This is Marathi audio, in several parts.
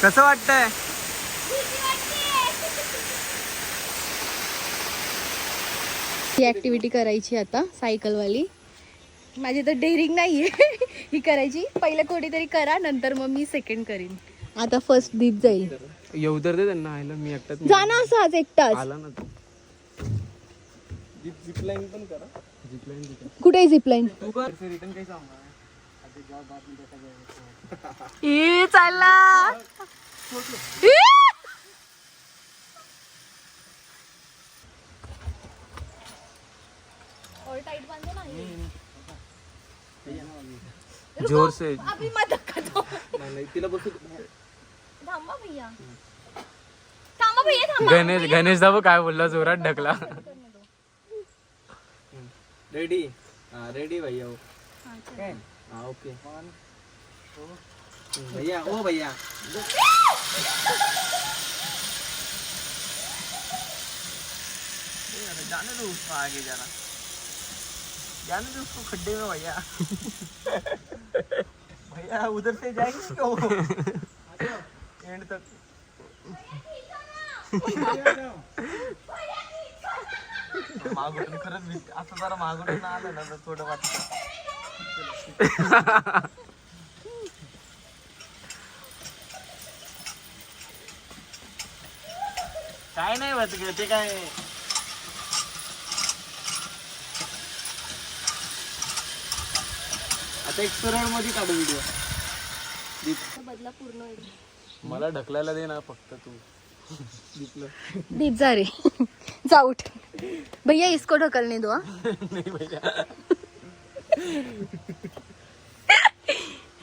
कसं वाटतंय? ही ऍक्टिव्हिटी करायची आता सायकलवाली. माझी तर डेअरिंग नाहीये ही करायची. पहिलं कोणीतरी करा, नंतर मग मी सेकंड करीन. आता फर्स्ट दीप जाईल. येऊ तर दे त्यांना. आयला मी एकटाच जा ना असं आज एकटाच. आला ना तू. झिप लाईन पण करा. झिप लाईन कुठे झिपलाईन? तू कर. रिटर्न काही सांग. ए चालला. और टाइट बांधो ना ये. जोर से. अभी मत धक्का दो. नाही तिला बसू. थांबा भैया. थांबा भैया थांबा. गणेश दाबो काय बोलला, जोरात ढकला. रेडी. रेडी भैया. हाँ ओके. भैया ओ भैया. जाने दो उसको आगे जरा. जाने दो उसको खड्डे में भैया. भैया उधर से जाएंगे क्या वो? एंड तक. मागून खरंच असं जरा मागून आलं ना तर थोडं वाटतं. काय नाही होत ते काय. आता एक सरळ मध्ये काढू व्हिडिओ. बदला पूर्ण होईल. मला ढकलायला दे ना फक्त तू. दीप जा रे. जा उठ भैया, इसको ढकलने दो. नाही भैया.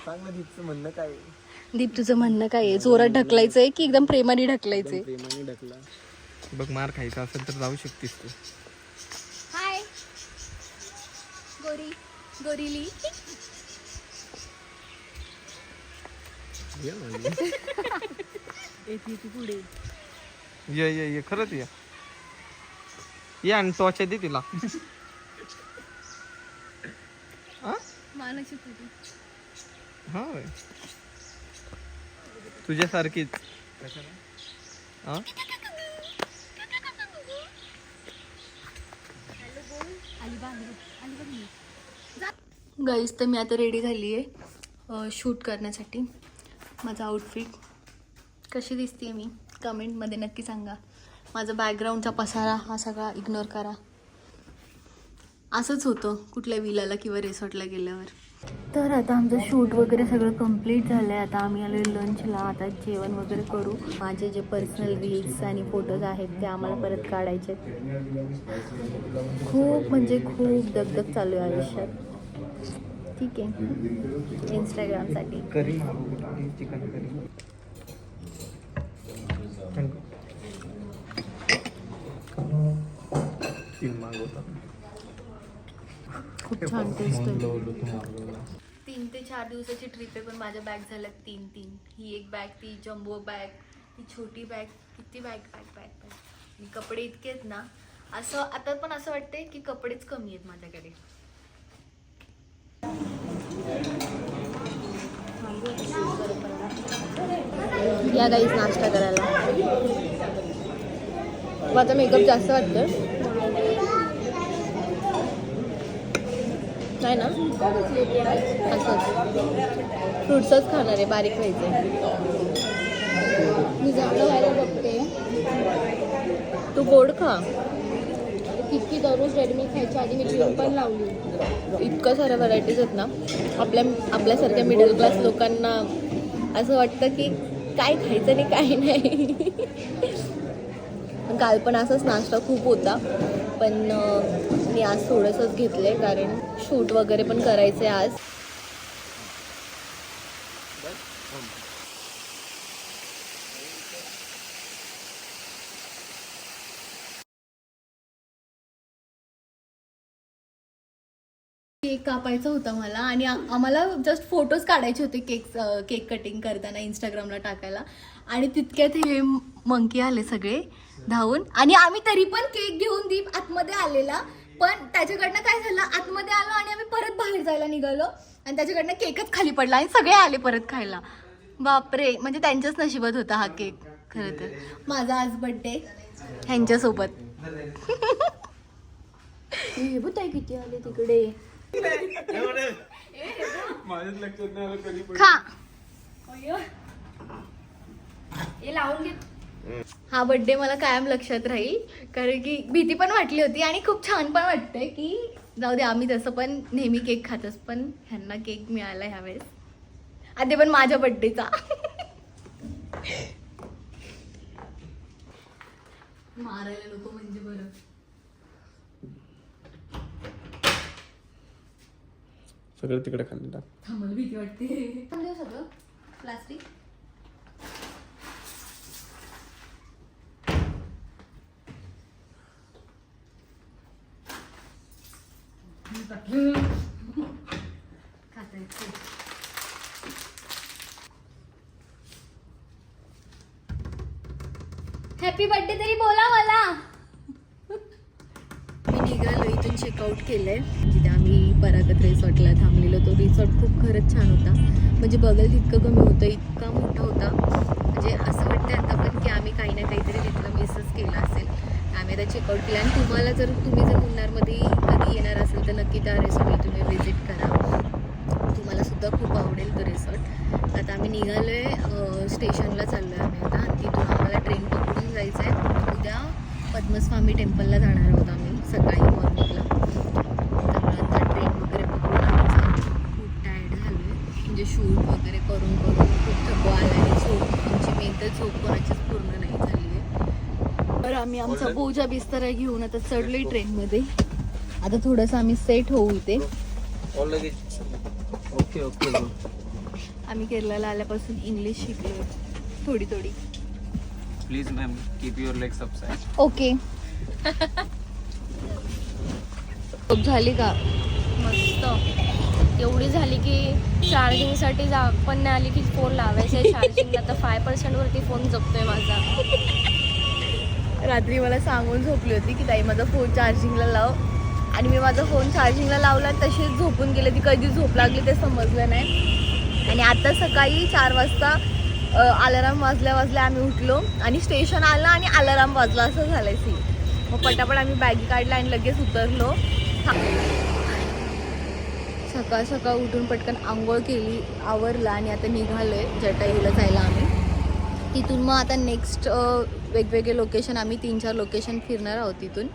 सांग ना दीपचं म्हणणं काय. दीप तुझं म्हणणं काय आहे? जोरात ढकलायचंय की एकदम प्रेमाने ढकलायचंय? प्रेमाने ढकला. बघ मार खायचा असेल तर जाऊ शकतीस तू. हाय गोरी गोरीली. पुढे ये खरंच ये आणि टॉर्च दे तिला. मानाची पुढे. हा तुझ्यासारखीच. गाईस तर मी आता रेडी झाली आहे शूट करण्यासाठी. माझा आउटफिट कशी दिसते मी कमेंटमध्ये नक्की सांगा. माझा बॅकग्राऊंडचा पसारा हा सगळा इग्नोर करा. असंच होतं कुठल्या विलाला किंवा रिसॉर्टला गेल्यावर. तर आता आमचं शूट वगैरे सगळं कंप्लीट झालं आहे. आता आम्ही आलो लंचला. आता जेवण वगैरे करू. माझे जे पर्सनल रील्स आणि फोटोज आहेत ते आम्हाला परत काढायचे. खूप म्हणजे खूप दगदग चालू आहे आयुष्यात. ठीक आहे, इंस्टाग्रामसाठी. Chicken curry. खूप छान टेस्ट आहे. 3 ते 4 दिवसाची ट्रिप आहे पण माझ्या बॅग झाल्या 3. ही एक बॅग, ती जम्बो बॅग, ती छोटी बॅग. किती बॅग. आणि कपडे इतके आहेत ना, असं आता पण असं वाटतंय की कपडेच कमी आहेत माझ्याकडे. या गाईस नाश्ता करायला. आता मेकअप जास्त वाटतं नाही ना. असंच फ्रुट्सच खाणार आहे, बारीक व्हायचं. मी जाणं व्हायला बघते. तू गोड खा. किती दररोज रेडमी खायच्या आधी मी क्रीम पण लावली. इतकं साऱ्या व्हरायटीज आहेत ना. आपल्यासारख्या मिडल क्लास लोकांना असं वाटतं की काय खायचं आणि काय नाही. काल पण असाच नाश्ता खूप होता पण मी आज थोडंसंच घेतलंय कारण शूट वगैरे पण करायचं आहे आज. केक कापायचा होता मला आणि आम्हाला जस्ट फोटोज काढायचे होते केक कटिंग करताना इंस्टाग्रामला टाकायला. आणि तितक्यात हे मंकी आले सगळे धावून. आणि आम्ही तरी पण केक घेऊन दीप आतमध्ये आलेला. पण त्याच्याकडनं काय झालं, आतमध्ये आलो आणि आम्ही परत बाहेर जायला निघालो आणि त्याच्याकडनं केकच खाली पडला आणि सगळे आले परत खायला. बापरे, म्हणजे त्यांच्याच नशिबात होता हा केक खरं तर. माझा आज बर्थडे ह्यांच्यासोबत. हे बघ ताई किती आले तिकडे. खा. हा बर्थडे मला कायम लक्षात राहील, कारण की भीती पण वाटली होती आणि खूप छान पण वाटतंय की जाऊ दे, आम्ही तसं पण नेहमी केक खातच, पण ह्यांना केक मिळाला ह्यावेळेस, आणि ते पण माझ्या बर्थडेचा. मारायला नको म्हणजे बरं. सगळं तिकडे खाल्लं टाक. थांबल, भीती वाटते. थांबले सगळं प्लास्टिक. हॅपी बर्थडे तरी बोला मला. मी निघालो, इथून चेकआउट केलंय. जिथे आम्ही परागत रिसॉर्टला थांबलेलो, तो रिसॉर्ट खूप खरंच छान होता. म्हणजे बघायला तितकं कमी होतं, इतका मोठा होता. म्हणजे असं वाटतं आता पण की आम्ही काही ना काहीतरी तिथलं मिसच केलं असेल. आम्ही आता चेकआउट केलं. आणि तुम्ही जर मुन्नारमध्ये कधी येणार असेल तर नक्की त्या रिसॉर्टला तुम्ही व्हिजिट करा. तुम्हाला सुद्धा खूप आवडेल तो रिसॉर्ट. आता आम्ही निघालो आहे, स्टेशनला चाललो आहे आम्ही आता. आणि तिथून आम्हाला ट्रेन पकडून जायचं आहे. उद्या पद्मस्वामी टेम्पलला जाणार आहोत आम्ही सकाळी मॉर्निंगला. त्यामुळे आता ट्रेन वगैरे पकडून आमचं खूप टायर्ड झालो आहे. म्हणजे शूट वगैरे करून खूप थकवा आला आहे. आमची मेन तर झोप कोणाचीच पूर्ण नाही झाली आहे. तर आम्ही आमचा बोजा बिस्तारा घेऊन आता चढलोय ट्रेनमध्ये. आता थोडंसं आम्ही सेट होऊ इथे. Okay okay. आम्ही केरळला आल्यापासून इंग्लिश शिकलो थोडी थोडी. Please ma'am keep your legs upside. Okay. झाली का? मस्त एवढी झाली की चार्जिंगसाठी पण नाही आली की फोन लावायचा आहे चार्जिंगला. तर 5% वरती फोन जपतोय माझा. रात्री मला सांगून झोपली होती की ताई माझा फोन चार्जिंगला लाव, आणि मी माझा फोन चार्जिंगला लावला, तशीच झोपून गेले. ती कधी झोप लागली ते समजलं नाही. आणि आता सकाळी 4 वाजता अलाराम वाजल्या आम्ही उठलो आणि स्टेशन आलं आणि अलाराम वाजला, असं झालंय सी. मग पटापट आम्ही बॅगी काढला आणि लगेच उतरलो. सकाळ सकाळ उठून पटकन आंघोळ केली, आवरला आणि आता निघालोय जटायूला जायला आम्ही. तिथून मग आता नेक्स्ट वेगवेगळे लोकेशन, आम्ही 3-4 लोकेशन फिरणार आहोत तिथून.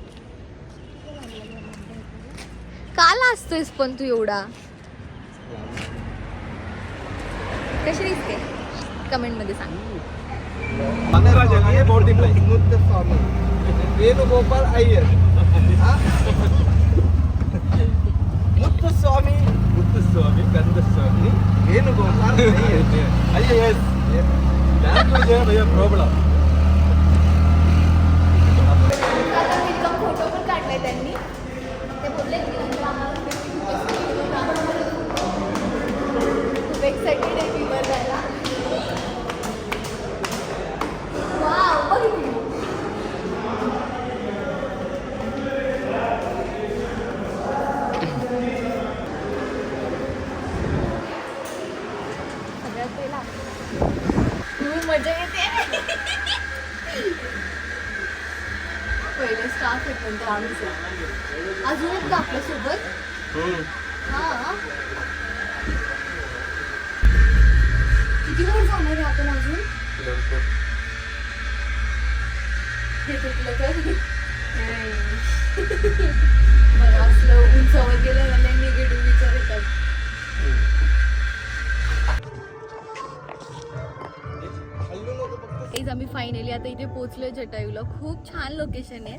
का लाजतोयस पण तू एवढा? कशी दिसते कमेंट मध्ये सांग. वेणुगोपाल अय्यर. मुत्तुस्वामी कंदस्वामी वेणुगोपाल अय्यर. प्रॉब्लेम. फोटो पण काढलाय त्यांनी. ते बोलले खूप एक्साइटेड आहे बीवर जायला. वाव, बघितली. सगळ्यात पहिला मजा येते. पहिले स्टाफ आहेत नंतर आमचं. अजून आहेत का आपल्यासोबत? हा. किती वेळ जाणार आहे आपण अजून? हे तुटलं तर बरं, असलं उंचावर गेलं ना निगेटिव्ह विचार येतात. आम्ही फायनली आता इथे पोहोचलोय जटायूला. खूप छान लोकेशन आहे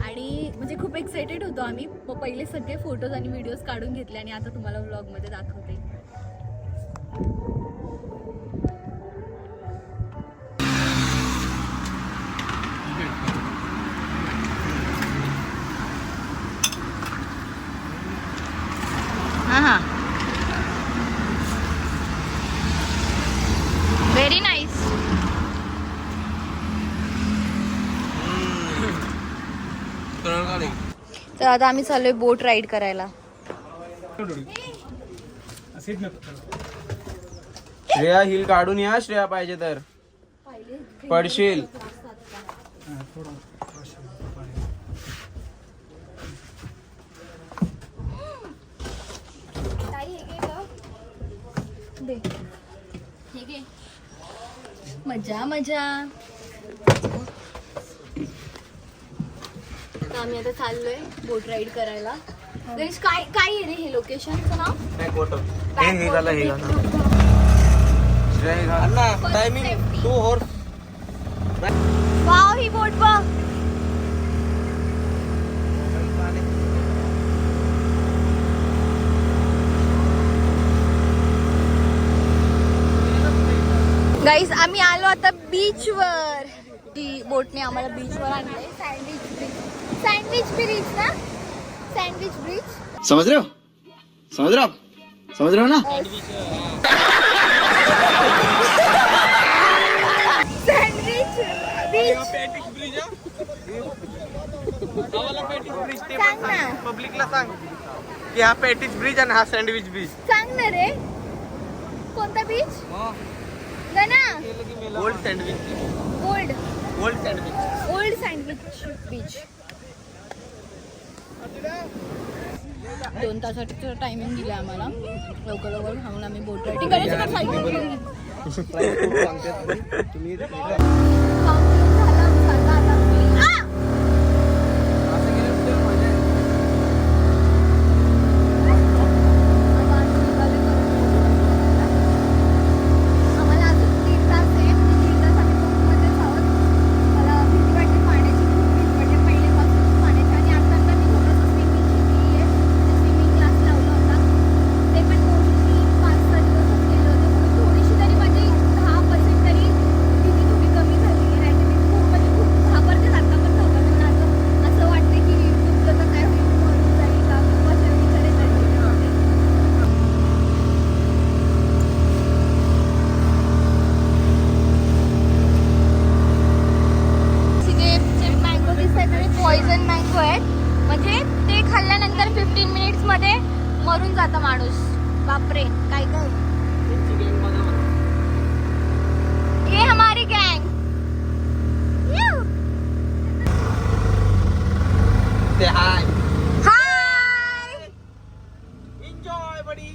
आणि म्हणजे खूप एक्साइटेड होतो आम्ही. पहिले सगळे फोटोज आणि व्हिडिओज काढून घेतले आणि आता तुम्हाला व्लॉगमध्ये दाखवते. हां, व्हेरी नाईस. तर आता आम्ही चाललोय बोट राईड करायला. श्रेया हिल काढून या, श्रेया पाहिजे तर पडशील. मजा मजा. आम्ही आता चाललोय बोट राईड करायला. गणेश काय काय आहे रे हे लोकेशनचं नाव? Timing 2 horse. वाव ही बोट बघ. गाईस आम्ही आलो आता बीच वर. ती बोटने आम्हाला बीच वर आणलंय. सँडविच ब्रिज ना, सँडविच ब्रिज. समझ रहे हो ना. Sandwich bridge. सांग ना, पब्लिकला सांग की हा पॅटिस ब्रिज आणि हा सँडविच ब्रिज. सांग ना रे कोणता बीच? ना old sandwich. Old old sandwich. Beach. 2 तासाचं टायमिंग दिलं आम्हाला. लवकर लवकर खाऊन आम्ही बोट राईडिंग मरून जातं माणूस. बापरे काय काय. ये हमारी गँग. हाय हाय. एन्जॉय बडी.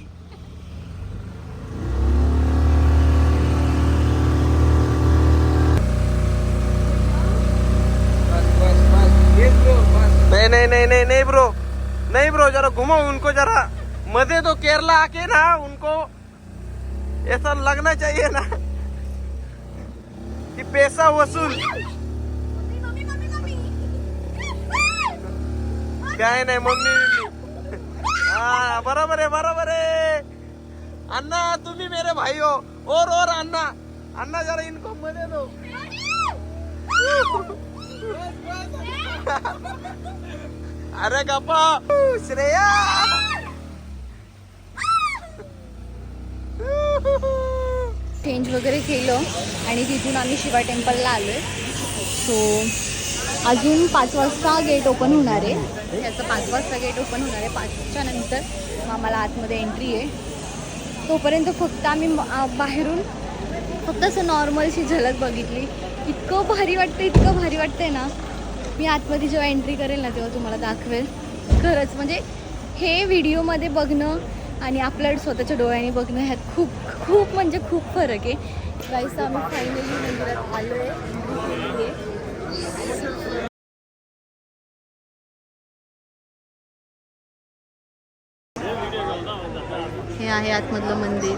नहीं ब्रो जरा घुमाओ उनको जरा. मजे तो केरला आके ना उनको ऐसा लगना चाहिए ना कि पैसा वसूल. काय नाही मम्मी. हा बरोबर आहे. अन्ना तुम्ही मेरे भाई हो. और अन्ना जरा इनको मजे दो. अरे गप्पा श्रेया. चेंज वगैरे केलं आणि तिथून आम्ही शिवा टेम्पलला आलोय. सो अजून 5 वाजता गेट ओपन होणार आहे. याचं 5 वाजता गेट ओपन होणार आहे. 5च्या नंतर मग आम्हाला आतमध्ये एंट्री आहे. तोपर्यंत फक्त आम्ही बाहेरून फक्त असं नॉर्मलशी झलक बघितली. इतकं भारी वाटतंय ना. मी आतमध्ये जेव्हा एंट्री करेल ना तेव्हा तुम्हाला दाखवेल. खरंच म्हणजे हे व्हिडिओमध्ये बघणं आणि आपल्या स्वतःच्या डोळ्याने बघणं ह्यात खूप म्हणजे खूप फरक आहे. गाईस आम्ही फायनली मंदिरात आलो आहे. हे आहे आतमधलं मंदिर.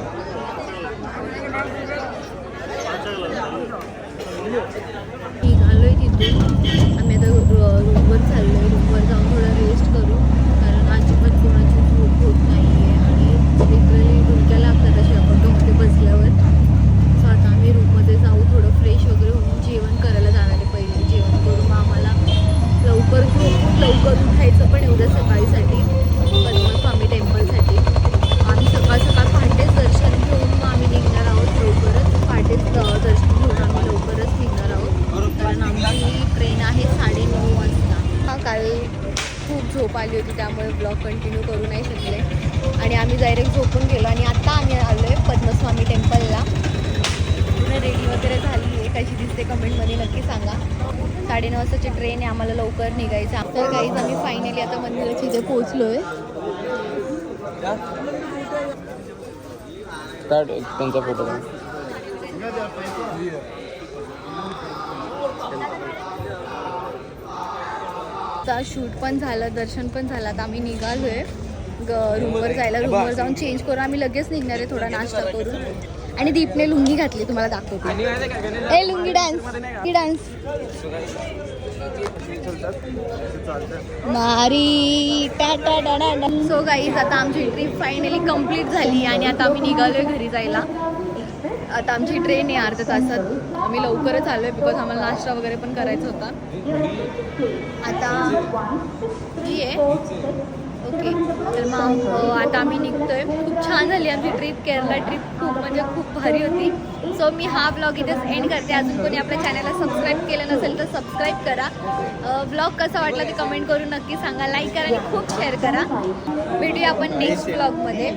निघालोय तिथून आम्ही आता रूमवर चाललोय. रूमवर जाऊन थोडा रेस्ट करू कारण अजिबात कोणाची झोप होत नाही आहे आणि लिटरली डोक्या लागतात अशा ऑटोमध्ये बसल्यावर. सो आता आम्ही रूममध्ये जाऊ, थोडं फ्रेश वगैरे होऊन जेवण करायला जाणार आहे. पहिले जेवण करून मग आम्हाला लवकर उठायचं पण एवढं सकाळीसाठी पद्मस्वामी टेम्पलसाठी. आम्ही सकाळ पहाटेच दर्शन घेऊन मग आम्ही निघणार आहोत. लवकरच पहाटेच दर्शन घेऊन आम्ही लवकरच निघणार आहोत कारण आमची ट्रेन आहे 9:30 वाजता. हा काल खूप झोप आली होती त्यामुळे ब्लॉग कंटिन्यू करू नाही शकले आणि आम्ही डायरेक्ट झोपून गेलो आणि आता आम्ही आलो आहे पद्मस्वामी टेम्पलला. कशी दिसते कमेंटमध्ये नक्की सांगा. 9:30 वाजताची ट्रेन आहे, आम्हाला लवकर निघायचं. तर काहीच आम्ही फायनली आता मंदिराच्या इथे पोहोचलोय. त्यांचा फोटो शूट पण झालं, दर्शन पण झालं. आता आम्ही निघालोय रूमवर जायला. रूमवर जाऊन चेंज करून आम्ही लगेच निघणार आहे, थोडा नाश्ता करून. आणि दीपने लुंगी घातली, तुम्हाला दाखवते. ए लुंगी डान्स, की डान्स मारी टाटा डाडा. सो गाईज आता आमची ट्रिप फायनली कंप्लीट झाली आणि आता आम्ही निघालोय घरी जायला. आता आमची ट्रेन आहे अर्ध्या तासात. आम्ही लवकरच आलोय बिकॉज आम्हाला नाश्ता वगैरे पण करायचा होता. आता ही आहे ओके. तर मग आता आम्ही निघतोय. खूप छान झाली आमची ट्रिप, केरला ट्रिप खूप म्हणजे खूप भारी होती. सो मी हा ब्लॉग इथेच एंड करते. अजून कोणी आपल्या चॅनलला सबस्क्राईब केलं नसेल तर सबस्क्राईब करा. ब्लॉग कसा वाटला ते कमेंट करून नक्की सांगा. लाईक करा आणि खूप शेअर करा. भेटूया आपण नेक्स्ट ब्लॉगमध्ये.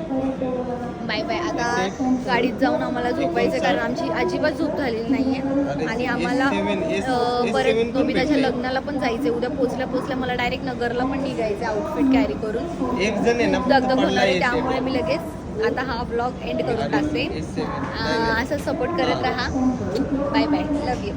Bye bye. आता गाडीत जाऊन आम्हाला झोपायचं, कारण आमची अजिबात झोप झालेली नाही आहे. आणि आम्हाला परत नोबिताच्या लग्नाला पण जायचं. उद्या पोचल्या मला डायरेक्ट नगरला पण निघायचं आउटफिट कॅरी करून. दगदग होणार आहे, त्यामुळे मी लगेच आता हा ब्लॉग एंड करून टाकते. असं सपोर्ट करत राहा. Bye bye. Love you.